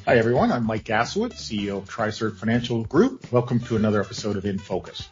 Hi, everyone. I'm Mike Gassewitz, CEO of TriCert Financial Group. Welcome to another episode of InFocus.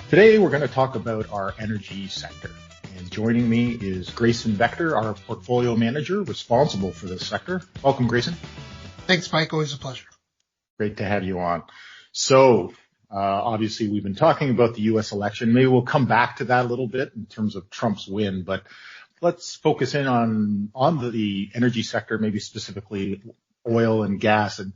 Today, we're going to talk about our energy sector. And joining me is Grayson Waechter, our portfolio manager responsible for this sector. Welcome, Grayson. Thanks, Mike. Always a pleasure. Great to have you on. So, obviously, we've been talking about the U.S. election. Maybe we'll come back to that a little bit in terms of Trump's win, but let's focus in on the energy sector, maybe specifically oil and gas, and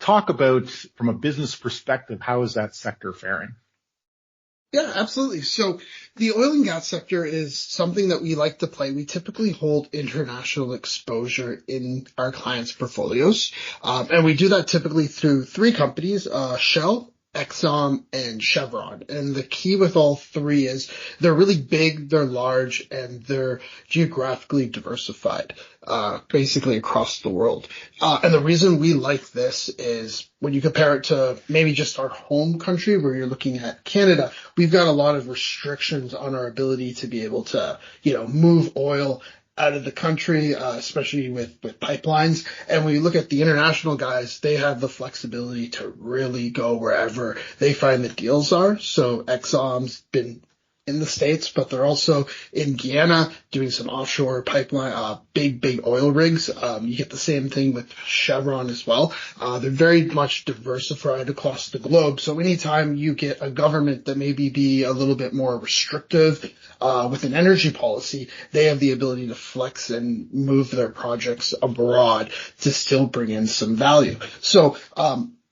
talk about, from a business perspective, how is that sector faring? Yeah, absolutely. So the oil and gas sector is something that we like to play. We typically hold international exposure in our clients' portfolios. And we do that typically through three companies, Shell, Exxon, and Chevron. And the key with all three is they're really big, they're large, and they're geographically diversified, basically across the world. And the reason we like this is when you compare it to maybe just our home country where you're looking at Canada, we've got a lot of restrictions on our ability to be able to, move oil out of the country, especially with pipelines. And when you look at the international guys, they have the flexibility to really go wherever they find the deals are. So Exxon's been in the States, but they're also in Guyana doing some offshore pipeline, big oil rigs. You get the same thing with Chevron as well. They're very much diversified across the globe. So anytime you get a government that maybe be a little bit more restrictive, with an energy policy, they have the ability to flex and move their projects abroad to still bring in some value. So,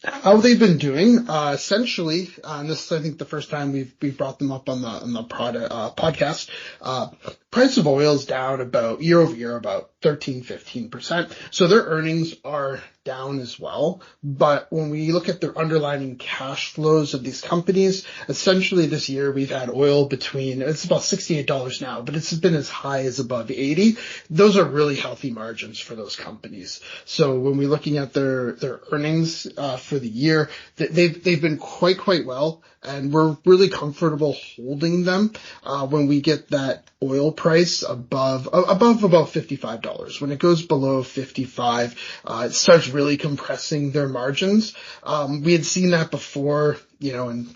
how they've been doing, essentially, and this is, I think, the first time we've brought them up on the podcast. Price of oil is down about year over year, about 13-15%. So their earnings are down as well. But when we look at their underlying cash flows of these companies, essentially this year we've had oil it's about $68 now, but it's been as high as above 80. Those are really healthy margins for those companies. So when we're looking at their earnings, for the year, they've been quite well. And we're really comfortable holding them, when we get that oil price above about $55. When it goes below 55, it starts really compressing their margins. We had seen that before, in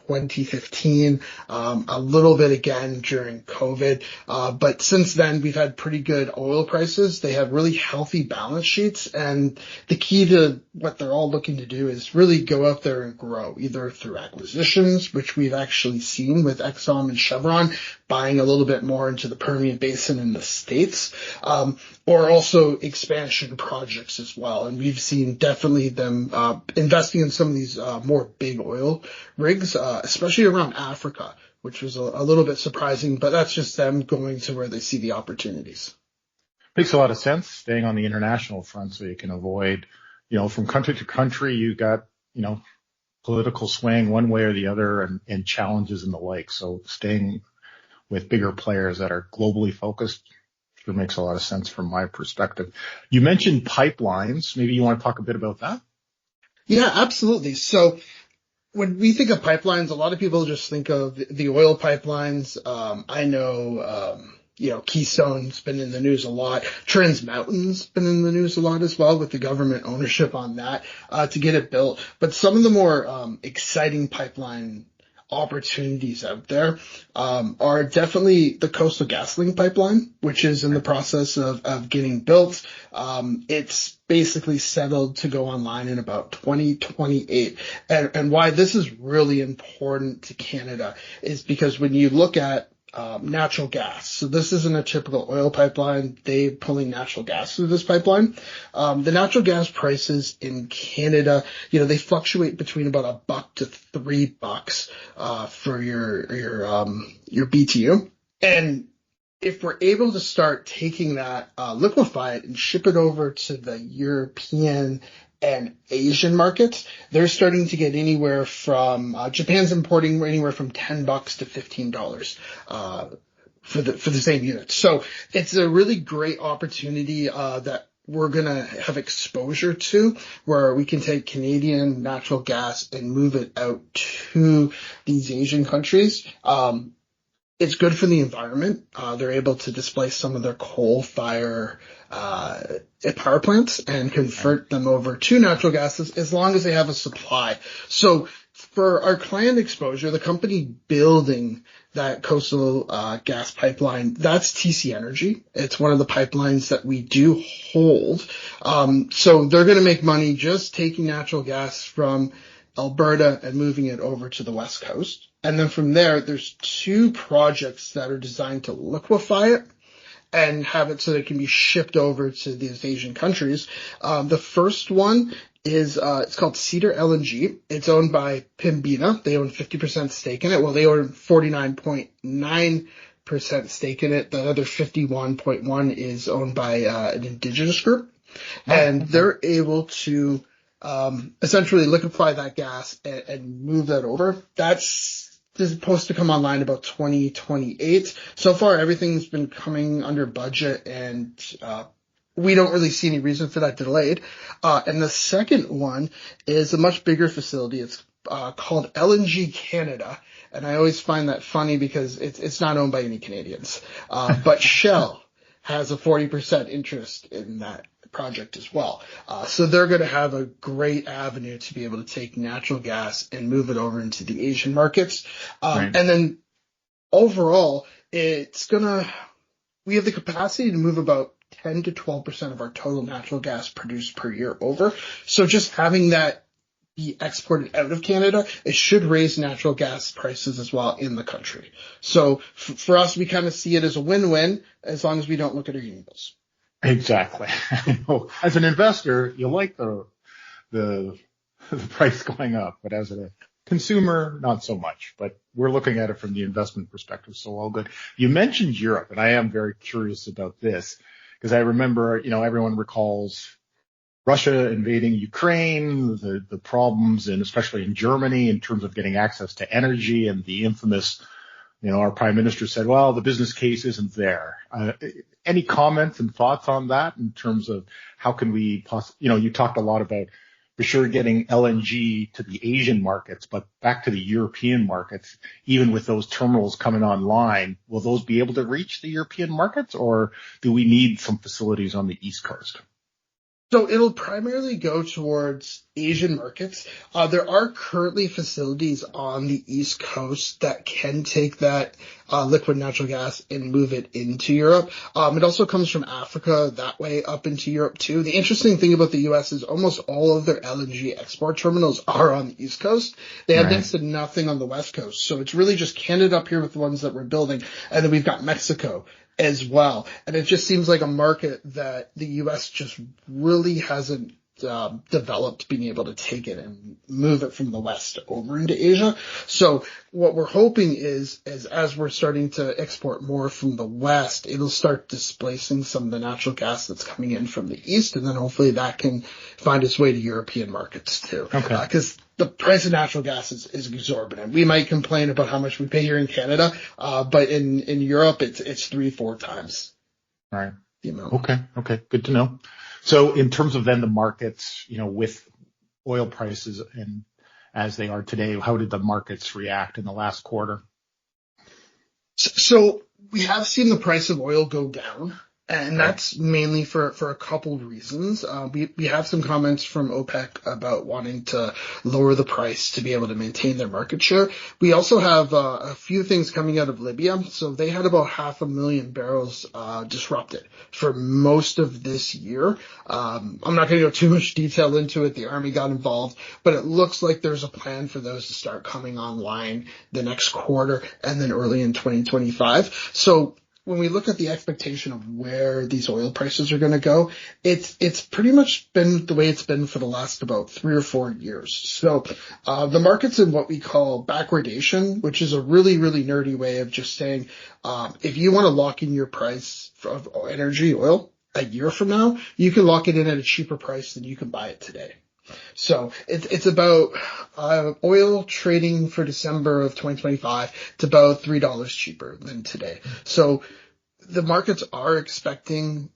2015, a little bit again during COVID. But since then, we've had pretty good oil prices. They have really healthy balance sheets. And the key to what they're all looking to do is really go out there and grow, either through acquisitions, which we've actually seen with Exxon and Chevron, buying a little bit more into the Permian Basin in the States, or also expansion projects as well. And we've seen definitely them investing in some of these more big oil rigs, especially around Africa, which was a little bit surprising, but that's just them going to where they see the opportunities. Makes a lot of sense, staying on the international front so you can avoid, from country to country, you got, political swaying one way or the other and challenges and the like. So staying with bigger players that are globally focused sure makes a lot of sense from my perspective. You mentioned pipelines. Maybe you want to talk a bit about that? Yeah, absolutely. So when we think of pipelines, a lot of people just think of the oil pipelines. I know, Keystone's been in the news a lot. Trans Mountain's been in the news a lot as well, with the government ownership on that, to get it built. But some of the more, exciting pipeline opportunities out there, are definitely the Coastal GasLink pipeline, which is in the process of getting built. It's basically settled to go online in about 2028. And why this is really important to Canada is because when you look at natural gas. So this isn't a typical oil pipeline. They're pulling natural gas through this pipeline. The natural gas prices in Canada, they fluctuate between about $1 to $3, for your BTU. And if we're able to start taking that, liquefy it and ship it over to the European and Asian markets, they're starting to get anywhere from, Japan's importing anywhere from $10 to $15, for the same unit. So it's a really great opportunity, that we're going to have exposure to, where we can take Canadian natural gas and move it out to these Asian countries. It's good for the environment. They're able to displace some of their coal fire power plants and convert them over to natural gas as long as they have a supply. So for our client exposure, the company building that coastal gas pipeline, that's TC Energy. It's one of the pipelines that we do hold. So they're going to make money just taking natural gas from Alberta and moving it over to the West Coast. And then from there, there's 2 projects that are designed to liquefy it and have it so that it can be shipped over to these Asian countries. The first one is, it's called Cedar LNG. It's owned by Pembina. They own 50% stake in it. Well, they own 49.9% stake in it. The other 51.1 is owned by an indigenous group. And they're able to essentially liquefy that gas and move that over. That's supposed to come online about 2028. So far, everything's been coming under budget, and we don't really see any reason for that delayed. And the second one is a much bigger facility. It's called LNG Canada. And I always find that funny because it's not owned by any Canadians. But Shell has a 40% interest in that project as well. So they're going to have a great avenue to be able to take natural gas and move it over into the Asian markets. Right. And then overall, we have the capacity to move about 10 to 12% of our total natural gas produced per year over. So just having that be exported out of Canada, it should raise natural gas prices as well in the country. So for us, we kind of see it as a win-win as long as we don't look at our heating bills. Exactly. As an investor, you like the price going up, but as a consumer, not so much. But we're looking at it from the investment perspective, so all good. You mentioned Europe, and I am very curious about this because I remember, everyone recalls Russia invading Ukraine, the problems, and especially in Germany in terms of getting access to energy, and the infamous, our prime minister said, well, the business case isn't there. Any comments and thoughts on that in terms of how can we you talked a lot about for sure getting LNG to the Asian markets, but back to the European markets, even with those terminals coming online, will those be able to reach the European markets, or do we need some facilities on the East Coast? So it'll primarily go towards Asian markets. There are currently facilities on the East Coast that can take that liquid natural gas and move it into Europe. It also comes from Africa that way up into Europe too. The interesting thing about the U.S. is almost all of their LNG export terminals are on the East Coast. They have next to nothing on the West Coast. So it's really just Canada up here with the ones that we're building. And then we've got Mexico as well. And it just seems like a market that the U.S. just really hasn't developed being able to take it and move it from the West over into Asia. So what we're hoping is as we're starting to export more from the West, it'll start displacing some of the natural gas that's coming in from the East, and then hopefully that can find its way to European markets too. Okay. Because the price of natural gas is exorbitant. We might complain about how much we pay here in Canada, but in Europe it's 3-4 times. Right. The amount. Okay. Good to know. So in terms of then the markets, with oil prices and as they are today, how did the markets react in the last quarter? So we have seen the price of oil go down. And that's mainly for a couple of reasons. We have some comments from OPEC about wanting to lower the price to be able to maintain their market share. We also have a few things coming out of Libya. So they had about 500,000 barrels disrupted for most of this year. I'm not going to go too much detail into it. The Army got involved, but it looks like there's a plan for those to start coming online the next quarter and then early in 2025. So when we look at the expectation of where these oil prices are going to go, it's pretty much been the way it's been for the last about 3 or 4 years. So the market's in what we call backwardation, which is a really, really nerdy way of just saying if you want to lock in your price of energy, oil, a year from now, you can lock it in at a cheaper price than you can buy it today. So it's about oil trading for December of 2025. It's about $3 cheaper than today. So the markets are expecting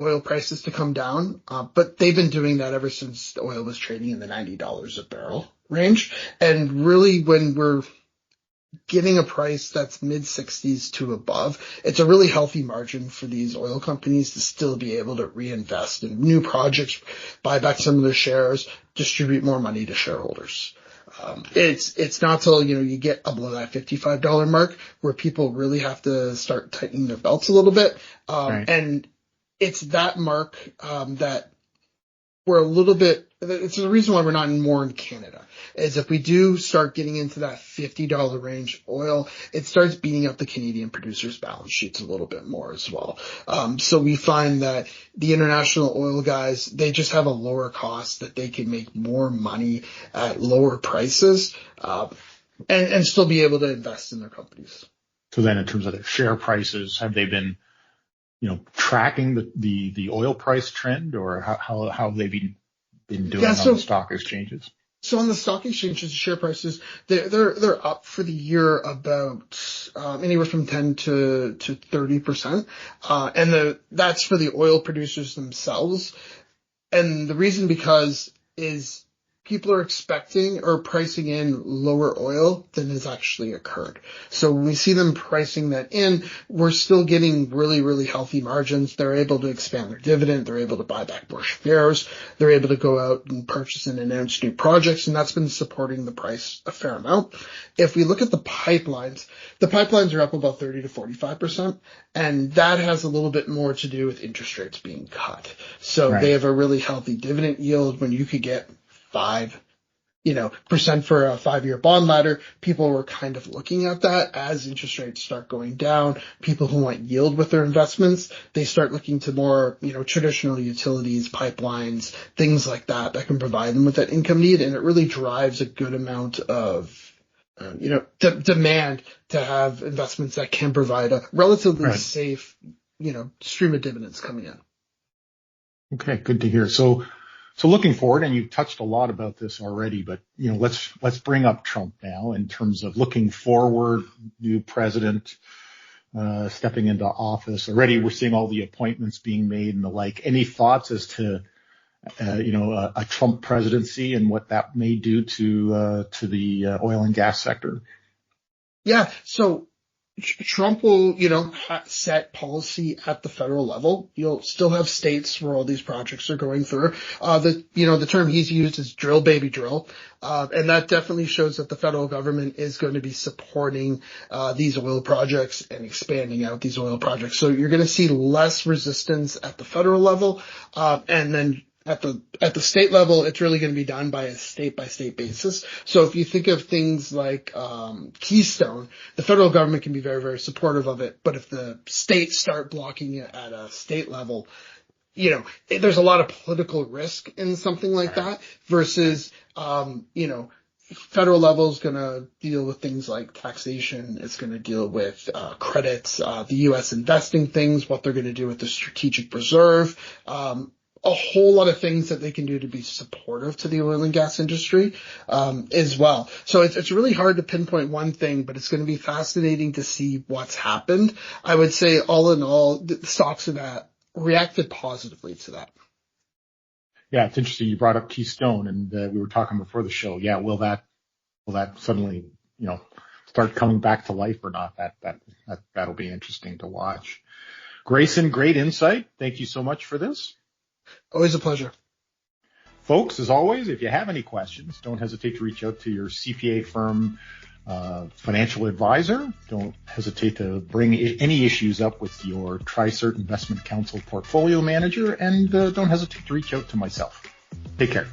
oil prices to come down, but they've been doing that ever since oil was trading in the $90 a barrel range. And really, when we're getting a price that's mid-60s to above, it's a really healthy margin for these oil companies to still be able to reinvest in new projects, buy back some of their shares, distribute more money to shareholders. It's not till, you get below that $55 mark where people really have to start tightening their belts a little bit. Right. And it's that mark, that we're a little bit, it's the reason why we're not more in Canada, is if we do start getting into that $50 range oil, it starts beating up the Canadian producers' balance sheets a little bit more as well. So we find that the international oil guys, they just have a lower cost that they can make more money at lower prices, and still be able to invest in their companies. So then in terms of their share prices, have they been, tracking the oil price trend, or how have they been doing on the stock exchanges? So on the stock exchanges, the share prices, they're up for the year about, anywhere from 10 to 30%. And that's for the oil producers themselves. And the reason is people are expecting or pricing in lower oil than has actually occurred. So when we see them pricing that in, we're still getting really, really healthy margins. They're able to expand their dividend. They're able to buy back more shares. They're able to go out and purchase and announce new projects, and that's been supporting the price a fair amount. If we look at the pipelines are up about 30 to 45%, and that has a little bit more to do with interest rates being cut. So They have a really healthy dividend yield. When you could get 5% for a 5-year bond ladder, people were kind of looking at that as interest rates start going down. People who want yield with their investments, they start looking to more, traditional utilities, pipelines, things like that can provide them with that income need. And it really drives a good amount of, demand to have investments that can provide a relatively safe, stream of dividends coming in. Okay. Good to hear. So looking forward, and you've touched a lot about this already, but let's bring up Trump now in terms of looking forward. New president stepping into office. Already we're seeing all the appointments being made and the like. Any thoughts as to a Trump presidency and what that may do to the oil and gas sector? Yeah. So Trump will, set policy at the federal level. You'll still have states where all these projects are going through. The term he's used is drill, baby, drill. And that definitely shows that the federal government is going to be supporting, these oil projects and expanding out these oil projects. So you're going to see less resistance at the federal level. And then at the state level, it's really going to be done by a state by state basis. So if you think of things like, Keystone, the federal government can be very, very supportive of it. But if the states start blocking it at a state level, there's a lot of political risk in something like that versus, federal level is going to deal with things like taxation. It's going to deal with, credits, the U.S. investing things, what they're going to do with the strategic reserve, a whole lot of things that they can do to be supportive to the oil and gas industry, as well. So it's really hard to pinpoint one thing, but it's going to be fascinating to see what's happened. I would say all in all, the stocks of that reacted positively to that. Yeah, it's interesting. You brought up Keystone, and we were talking before the show. Yeah, will that suddenly, start coming back to life or not? That'll be interesting to watch. Grayson, great insight. Thank you so much for this. Always a pleasure. Folks, as always, if you have any questions, don't hesitate to reach out to your CPA firm, financial advisor. Don't hesitate to bring any issues up with your TriCert Investment Counsel portfolio manager, and don't hesitate to reach out to myself. Take care.